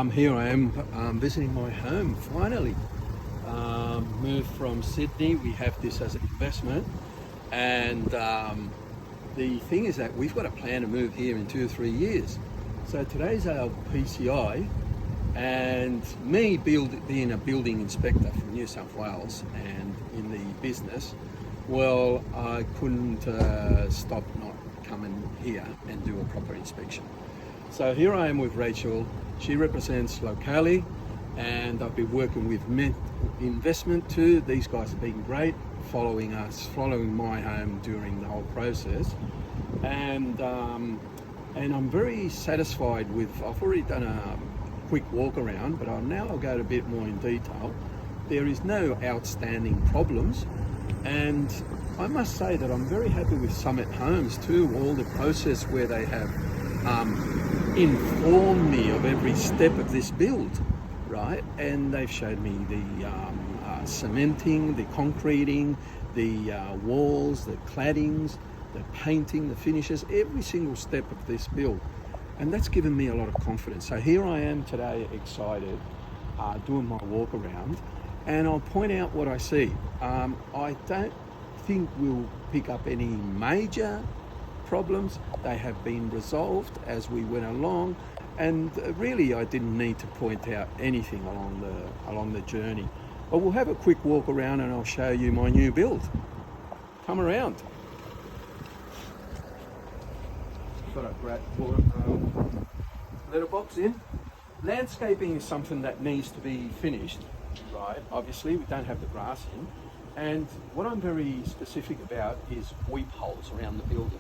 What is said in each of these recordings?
Here I am visiting my home finally. Moved from Sydney. We have this as an investment, and the thing is that we've got a plan to move here in 2 or 3 years. So today's our PCI, and me being a building inspector from New South Wales and in the business, well, I couldn't stop not coming here and do a proper inspection. So here I am with Rachel. She represents Locali, and I've been working with Mint Investment too. These guys have been great, following my home during the whole process, and I'm very satisfied with. I've already done a quick walk around, but I'll go a bit more in detail. There is no outstanding problems, and I must say that I'm very happy with Summit Homes too. All the process where they have informed me of every step of this build, right? And they've showed me the cementing, the concreting, the walls, the claddings, the painting, the finishes, every single step of this build. And that's given me a lot of confidence. So here I am today, excited, doing my walk around, and I'll point out what I see. I don't think we'll pick up any major problems. They have been resolved as we went along, and really I didn't need to point out anything along the journey. But we'll have a quick walk around and I'll show you my new build. Come around. Got a great letterbox in. Landscaping is something that needs to be finished, right? Obviously we don't have the grass in, and what I'm very specific about is weep holes around the building.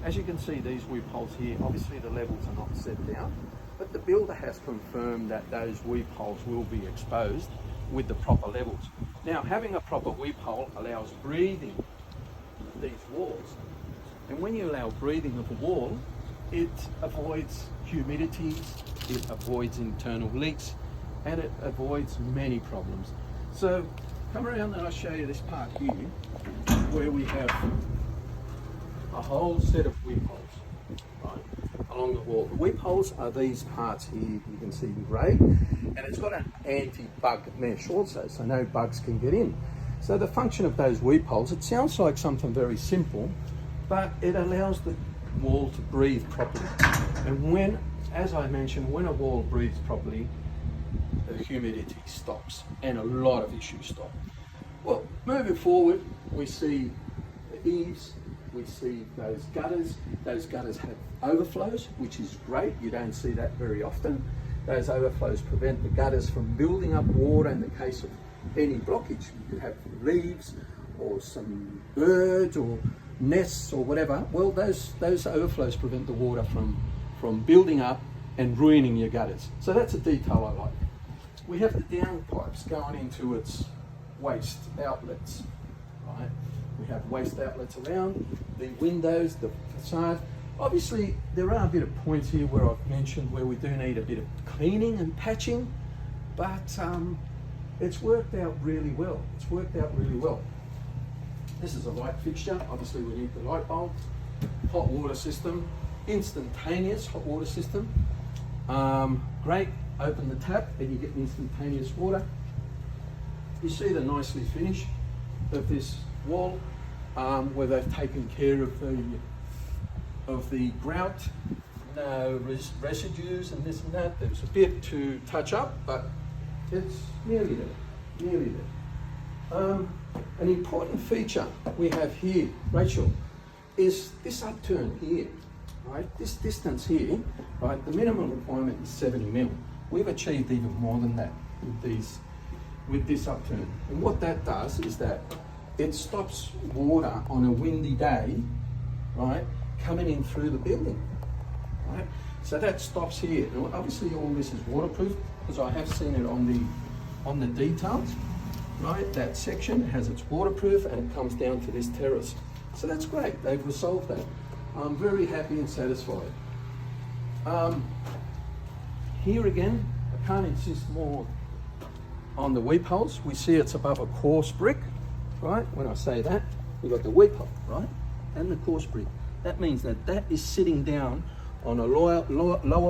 As you can see, these weep holes here, obviously the levels are not set down, but the builder has confirmed that those weep holes will be exposed with the proper levels. Now, having a proper weep hole allows breathing these walls. And when you allow breathing of a wall, it avoids humidity, it avoids internal leaks, and it avoids many problems. So come around and I'll show you this part here, where we have a whole set of weep holes, right, along the wall. The weep holes are these parts here, you can see in grey, and it's got an anti-bug mesh also, so no bugs can get in. So the function of those weep holes, it sounds like something very simple, but it allows the wall to breathe properly. And when, as I mentioned, when a wall breathes properly, the humidity stops and a lot of issues stop. Well, moving forward, we see the eaves, we see those gutters. Those gutters have overflows, which is great. You don't see that very often. Those overflows prevent the gutters from building up water in the case of any blockage. You could have leaves or some birds or nests or whatever. Well, those overflows prevent the water from building up and ruining your gutters. So that's a detail I like. We have the downpipes going into its waste outlets, right? We have waste outlets around the windows, the facade. Obviously, there are a bit of points here where I've mentioned where we do need a bit of cleaning and patching, but it's worked out really well. It's worked out really well. This is a light fixture. Obviously, we need the light bulb, hot water system, instantaneous hot water system. Great. Open the tap and you get instantaneous water. You see the nicely finish of this wall, where they've taken care of the grout, no residues and this and that. There's a bit to touch up, but it's nearly there, an important feature we have here, Rachel, is this upturn here, right? This distance here, right? The minimum requirement is 70 mil. We've achieved even more than that with this upturn. And what that does is that it stops water on a windy day, right, coming in through the building, right? So that stops here. Now, obviously all this is waterproof because I have seen it on the details, right? That section has its waterproof and it comes down to this terrace. So that's great, they've resolved that. I'm very happy and satisfied. Here again, I can't insist more on the weep holes. We see it's above a coarse brick, right? When I say that, we've got the weep hole, right? And the coarse brick. That means that that is sitting down on a lower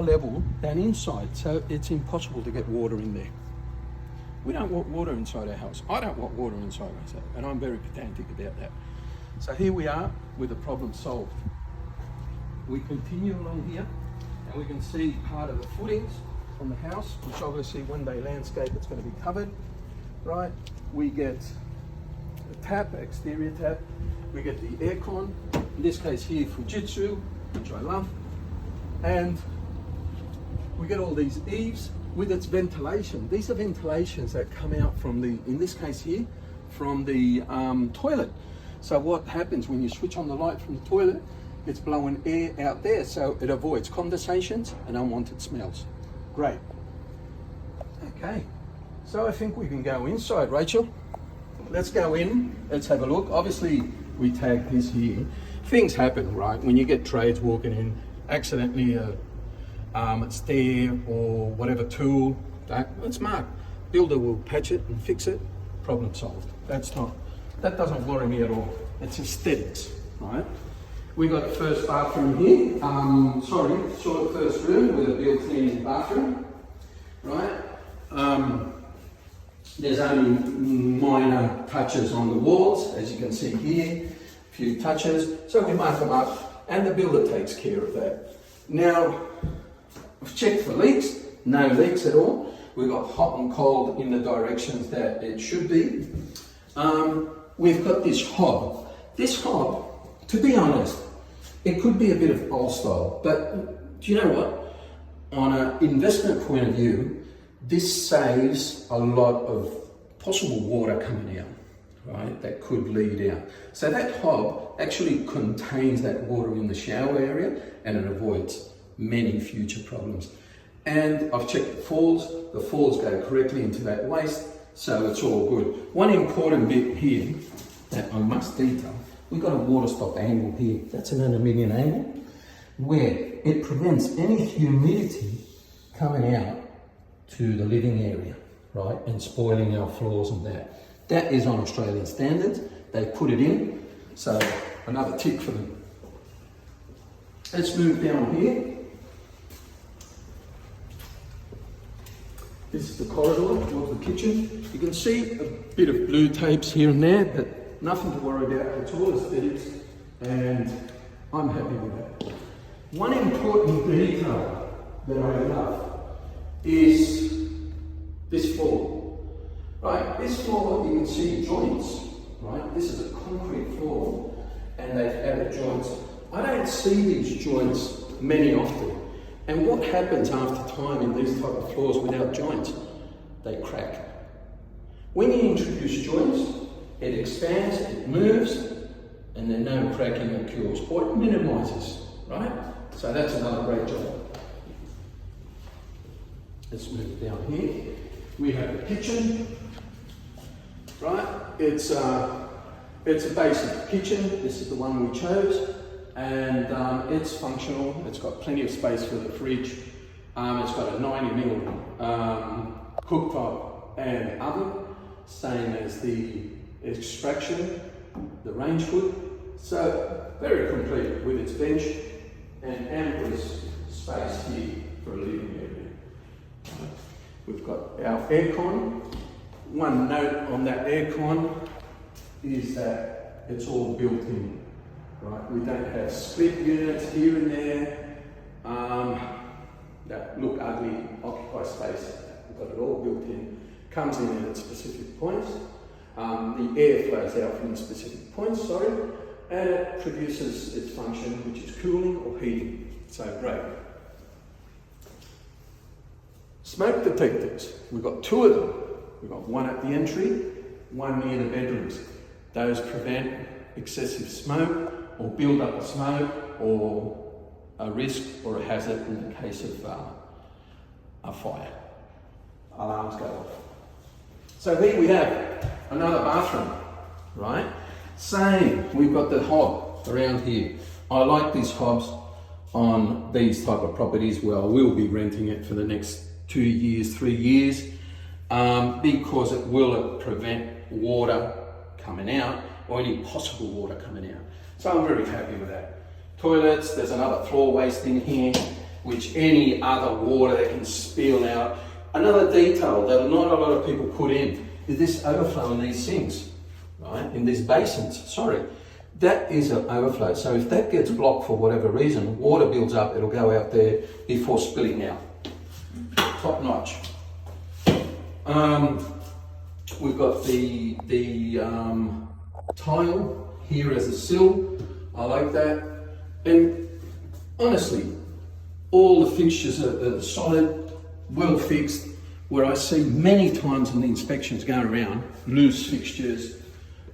level than inside, so it's impossible to get water in there. We don't want water inside our house. I don't want water inside my house, and I'm very pedantic about that. So here we are with the problem solved. We continue along here, and we can see part of the footings on the house, which obviously when they landscape it's going to be covered, right? We get a tap, exterior tap. We get the aircon, in this case here Fujitsu, which I love, and we get all these eaves with its ventilation. These are ventilations that come out from the, in this case here, from the toilet. So what happens when you switch on the light from the toilet, it's blowing air out there, so it avoids condensations and unwanted smells. Great. Okay, so I think we can go inside, Rachel. Let's go in, let's have a look. Obviously we tag this here. Things happen, right? When you get trades walking in, accidentally a stair or whatever tool, it's marked. Builder will patch it and fix it, problem solved. That doesn't worry me at all. It's aesthetics, right? We got the first bathroom here, short first room with a built-in bathroom, right? There's only minor touches on the walls, as you can see here, a few touches, so we mark them up and the builder takes care of that. Now, I've checked for leaks, no leaks at all. We've got hot and cold in the directions that it should be. We've got this hob. This hob, to be honest, it could be a bit of old style, but do you know what? On an investment point of view, this saves a lot of possible water coming out, right? That could lead out. So that hob actually contains that water in the shower area and it avoids many future problems. And I've checked the falls go correctly into that waste, so it's all good. One important bit here that I must detail, we've got a water stop angle here. That's an aluminium angle where it prevents any humidity coming out to the living area, right? And spoiling our floors and that. That is on Australian standards. They put it in, so another tick for them. Let's move down here. This is the corridor towards the kitchen. You can see a bit of blue tapes here and there, but nothing to worry about. It's all aesthetics, and I'm happy with that. One important detail that I love is this floor. Right, this floor you can see joints. Right, this is a concrete floor, and they've added joints. I don't see these joints many often. And what happens after time in these type of floors without joints? They crack. When you introduce joints, it expands, it moves, and then no cracking occurs, or it minimises, right? So that's another great job. Let's move down here. We have the kitchen, right? It's a basic kitchen. This is the one we chose. And it's functional. It's got plenty of space for the fridge. It's got a 90mm cooktop and oven, same as the extraction, the range hood. So very complete with its bench and ample space here for a living area. We've got our aircon. One note on that aircon is that it's all built in. Right, we don't have split units here and there that look ugly, occupy space. We've got it all built in. Comes in at specific points. The air flows out from the specific points, and it produces its function, which is cooling or heating. So great. Smoke detectors. We've got two of them. We've got one at the entry, one near the bedrooms. Those prevent excessive smoke or build up of smoke or a risk or a hazard in the case of a fire. Alarms go off. So here we have another bathroom, right? Same, we've got the hob around here. I like these hobs on these type of properties where I will be renting it for the next 2 years, 3 years, because it will prevent water coming out or any possible water coming out. So I'm very happy with that. toilets. There's another floor waste in here, which any other water that can spill out. Another detail that not a lot of people put in is this overflow in these sinks, right? In these basins, sorry. That is an overflow. So if that gets blocked for whatever reason, water builds up, it'll go out there before spilling out. Top notch. We've got the tile here as a sill. I like that. And honestly, all the fixtures are solid, well fixed, where I see many times in the inspections going around, loose fixtures,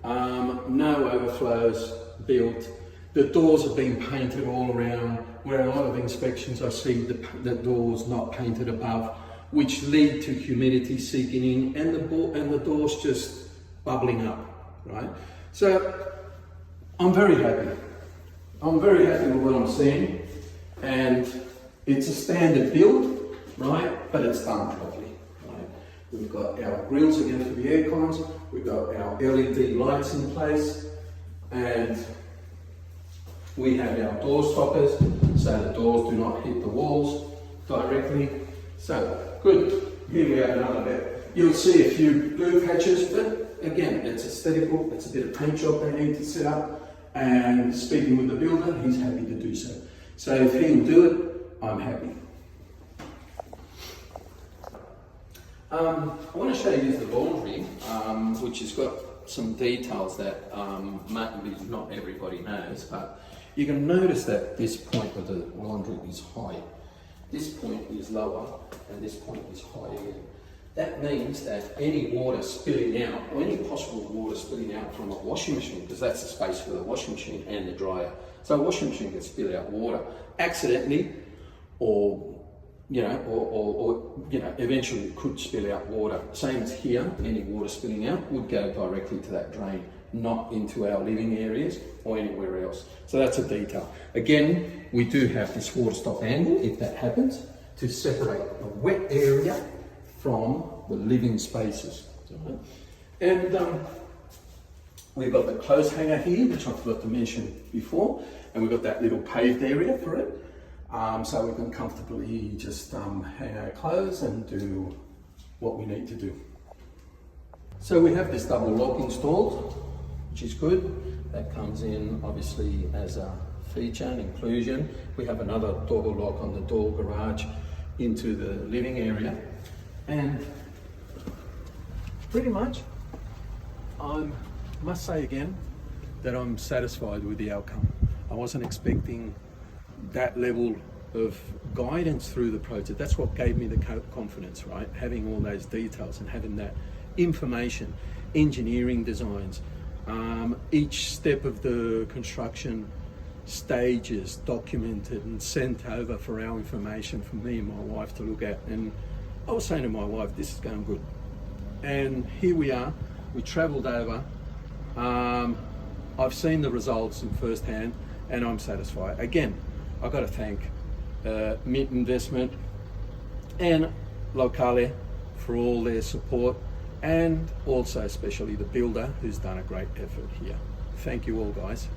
no overflows built. The doors have been painted all around, where a lot of inspections I see the doors not painted above, which lead to humidity seeping in and the doors just bubbling up, right? So I'm very happy. I'm very happy with what I'm seeing, and it's a standard build, right? But it's done properly, right? We've got our grills again for the air cons, we've got our LED lights in place, and we have our door stoppers so the doors do not hit the walls directly. So good. Here we have another bit. You'll see a few blue patches, but again, it's aesthetical. It's a bit of paint job they need to set up. And speaking with the builder, he's happy to do so. So if he will do it, I'm happy. I want to show you the laundry, which has got some details that maybe not everybody knows, but you can notice that this point of the laundry is high. This point is lower, and this point is high again. That means that any water spilling out, or any possible water spilling out from a washing machine, because that's the space for the washing machine and the dryer. So a washing machine can spill out water accidentally, or eventually could spill out water. Same as here, any water spilling out would go directly to that drain, not into our living areas or anywhere else. So that's a detail. Again, we do have this water stop angle, if that happens, to separate the wet area from the living spaces. And we've got the clothes hanger here, which I forgot to mention before, and we've got that little paved area for it. So we can comfortably just hang our clothes and do what we need to do. So we have this double lock installed, which is good. That comes in obviously as a feature and inclusion. We have another door lock on the door garage into the living area. And pretty much, I must say again that I'm satisfied with the outcome. I wasn't expecting that level of guidance through the project. That's what gave me the confidence, right? Having all those details and having that information, engineering designs, each step of the construction stages documented and sent over for our information for me and my wife to look at. And I was saying to my wife, this is going good. And here we are, we travelled over. I've seen the results in first hand and I'm satisfied. Again, I've got to thank Mint Investment and Locale for all their support, and also especially the builder who's done a great effort here. Thank you all, guys.